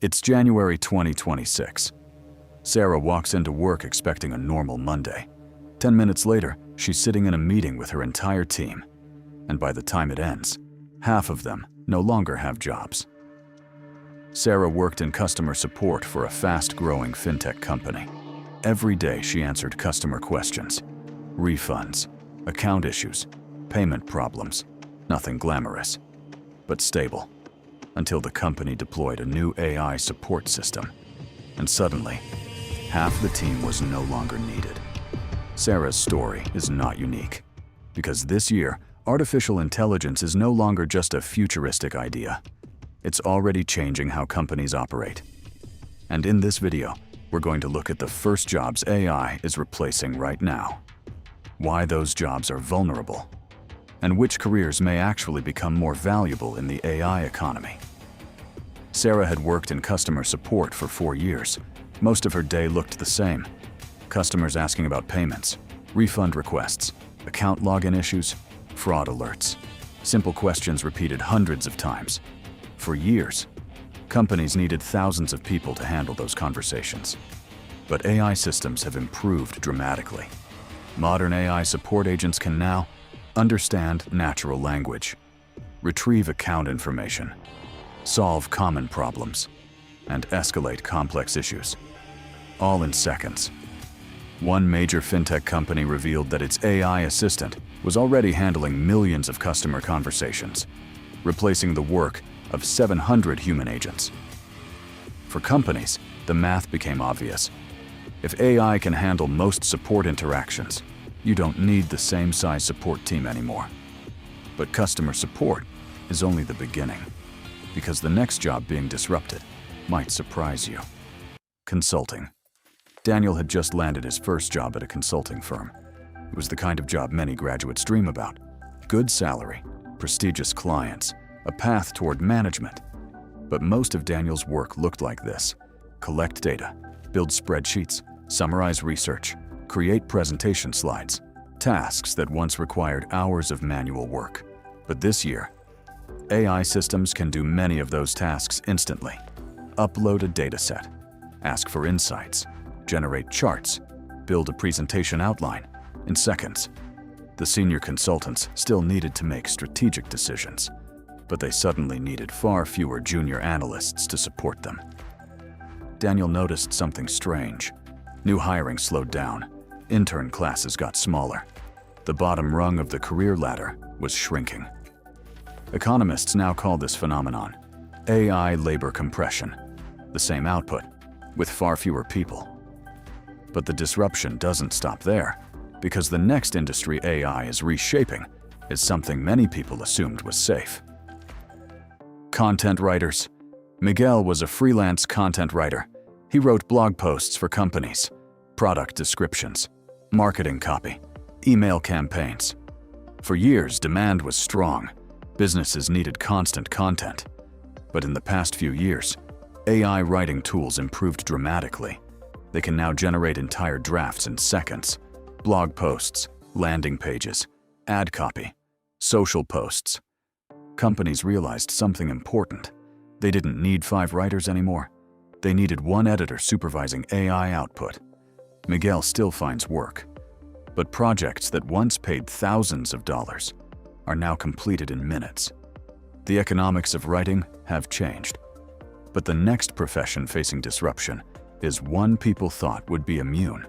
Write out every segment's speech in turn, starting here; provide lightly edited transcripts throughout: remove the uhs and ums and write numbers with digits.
It's January 2026. Sarah walks into work expecting a normal Monday. 10 minutes later, she's sitting in a meeting with her entire team. And by the time it ends, half of them no longer have jobs. Sarah worked in customer support for a fast-growing fintech company. Every day she answered customer questions, refunds, account issues, payment problems. Nothing glamorous, but stable, until the company deployed a new AI support system. And suddenly, half the team was no longer needed. Sarah's story is not unique, because this year, artificial intelligence is no longer just a futuristic idea. It's already changing how companies operate. And in this video, we're going to look at the first jobs AI is replacing right now, why those jobs are vulnerable, and which careers may actually become more valuable in the AI economy. Sarah had worked in customer support for 4 years. Most of her day looked the same. Customers asking about payments, refund requests, account login issues, fraud alerts. Simple questions repeated hundreds of times. For years, companies needed thousands of people to handle those conversations. But AI systems have improved dramatically. Modern AI support agents can now understand natural language, retrieve account information, solve common problems, and escalate complex issues, all in seconds. One major fintech company revealed that its AI assistant was already handling millions of customer conversations, replacing the work of 700 human agents. For companies, the math became obvious. If AI can handle most support interactions, you don't need the same size support team anymore. But customer support is only the beginning, because the next job being disrupted might surprise you. Consulting. Daniel had just landed his first job at a consulting firm. It was the kind of job many graduates dream about. Good salary, prestigious clients, a path toward management. But most of Daniel's work looked like this: collect data, build spreadsheets, summarize research, create presentation slides, tasks that once required hours of manual work. But this year, AI systems can do many of those tasks instantly. Upload a dataset, ask for insights, generate charts, build a presentation outline in seconds. The senior consultants still needed to make strategic decisions, but they suddenly needed far fewer junior analysts to support them. Daniel noticed something strange. New hiring slowed down. Intern classes got smaller. The bottom rung of the career ladder was shrinking. Economists now call this phenomenon AI labor compression. The same output, with far fewer people. But the disruption doesn't stop there, because the next industry AI is reshaping is something many people assumed was safe. Content writers. Miguel was a freelance content writer. He wrote blog posts for companies, product descriptions, marketing copy, email campaigns. For years, demand was strong. Businesses needed constant content. But in the past few years, AI writing tools improved dramatically. They can now generate entire drafts in seconds. Blog posts, landing pages, ad copy, social posts. Companies realized something important. They didn't need 5 writers anymore. They needed 1 editor supervising AI output. Miguel still finds work, but projects that once paid thousands of dollars are now completed in minutes. The economics of writing have changed, but the next profession facing disruption is one people thought would be immune.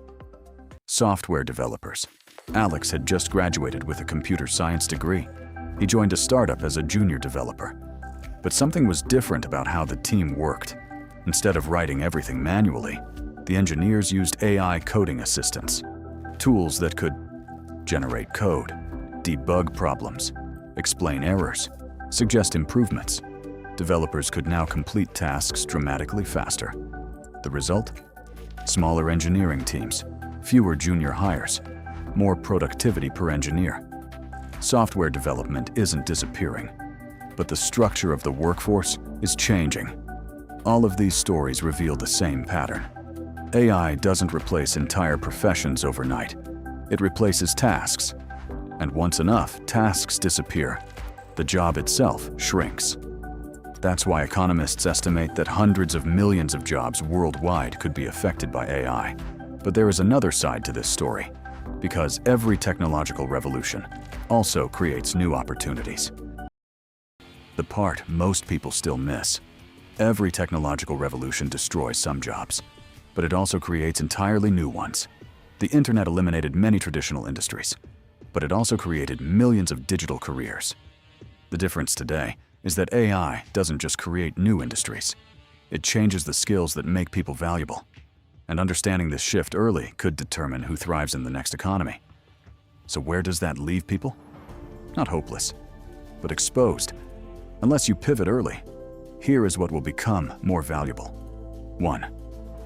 Software developers. Alex had just graduated with a computer science degree. He joined a startup as a junior developer. But something was different about how the team worked. Instead of writing everything manually, the engineers used AI coding assistants, tools that could generate code, debug problems, explain errors, suggest improvements. Developers could now complete tasks dramatically faster. The result? Smaller engineering teams, fewer junior hires, more productivity per engineer. Software development isn't disappearing, but the structure of the workforce is changing. All of these stories reveal the same pattern. AI doesn't replace entire professions overnight. It replaces tasks. And once enough tasks disappear, the job itself shrinks. That's why economists estimate that hundreds of millions of jobs worldwide could be affected by AI. But there is another side to this story, because every technological revolution also creates new opportunities. The part most people still miss. Every technological revolution destroys some jobs, but it also creates entirely new ones. The internet eliminated many traditional industries, but it also created millions of digital careers. The difference today is that AI doesn't just create new industries. It changes the skills that make people valuable. And understanding this shift early could determine who thrives in the next economy. So where does that leave people? Not hopeless, but exposed. Unless you pivot early, here is what will become more valuable. 1.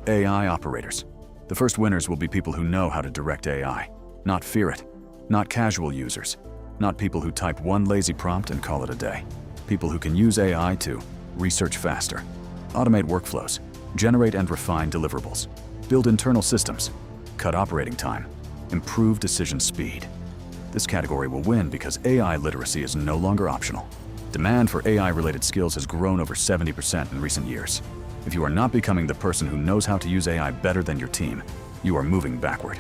AI operators. The first winners will be people who know how to direct AI, not fear it, not casual users, not people who type one lazy prompt and call it a day. People who can use AI to research faster, automate workflows, generate and refine deliverables, build internal systems, cut operating time, improve decision speed. This category will win because AI literacy is no longer optional. Demand for AI-related skills has grown over 70% in recent years. If you are not becoming the person who knows how to use AI better than your team, you are moving backward.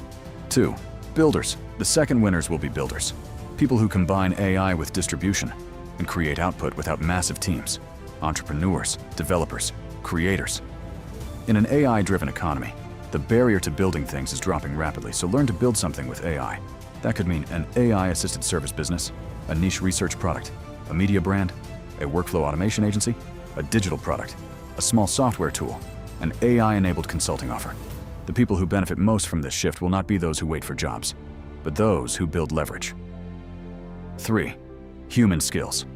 2. Builders. The second winners will be builders. People who combine AI with distribution and create output without massive teams. Entrepreneurs, developers, creators. In an AI-driven economy, the barrier to building things is dropping rapidly, so learn to build something with AI. That could mean an AI-assisted service business, a niche research product, a media brand, a workflow automation agency, a digital product, a small software tool, an AI-enabled consulting offer. The people who benefit most from this shift will not be those who wait for jobs, but those who build leverage. 3. Human skills.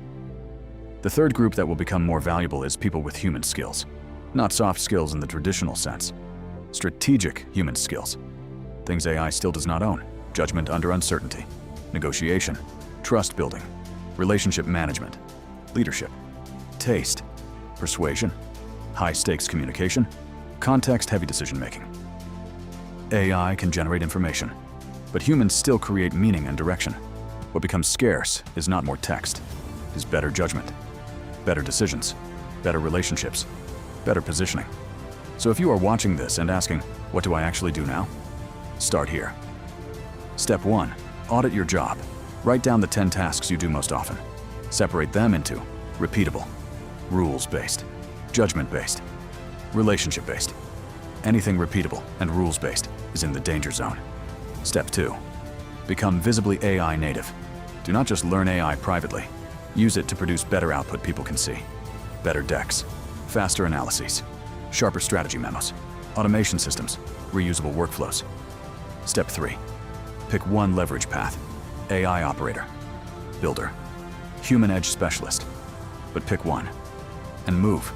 The third group that will become more valuable is people with human skills. Not soft skills in the traditional sense. Strategic human skills. Things AI still does not own. Judgment under uncertainty. Negotiation. Trust building. Relationship management. Leadership. Taste. Persuasion. High-stakes communication. Context-heavy decision-making. AI can generate information, but humans still create meaning and direction. What becomes scarce is not more text, it is better judgment, better decisions, better relationships, better positioning. So if you are watching this and asking, what do I actually do now? Start here. Step 1. Audit your job. Write down the 10 tasks you do most often. Separate them into repeatable, rules-based, judgment-based, relationship-based. Anything repeatable and rules-based is in the danger zone. Step 2. Become visibly AI native. Do not just learn AI privately. Use it to produce better output people can see. Better decks, faster analyses, sharper strategy memos, automation systems, reusable workflows. Step 3. Pick one leverage path. AI operator, builder, human edge specialist. But pick one and move.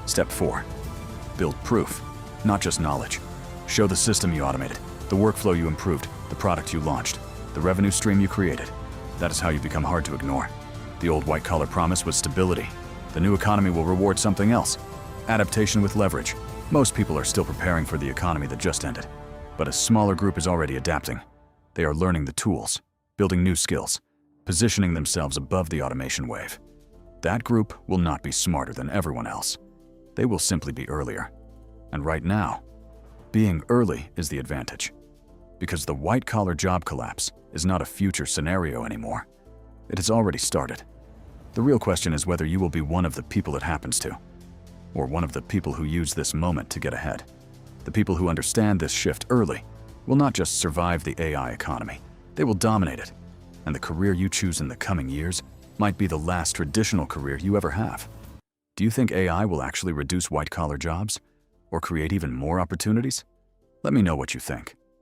Step 4. Build proof, not just knowledge. Show the system you automated, the workflow you improved, the product you launched, the revenue stream you created. That is how you become hard to ignore. The old white-collar promise was stability. The new economy will reward something else. Adaptation with leverage. Most people are still preparing for the economy that just ended. But a smaller group is already adapting. They are learning the tools, building new skills, positioning themselves above the automation wave. That group will not be smarter than everyone else. They will simply be earlier. And right now, being early is the advantage. Because the white-collar job collapse is not a future scenario anymore. It has already started. The real question is whether you will be one of the people it happens to, or one of the people who use this moment to get ahead. The people who understand this shift early will not just survive the AI economy, they will dominate it. And the career you choose in the coming years might be the last traditional career you ever have. Do you think AI will actually reduce white-collar jobs, or create even more opportunities? Let me know what you think.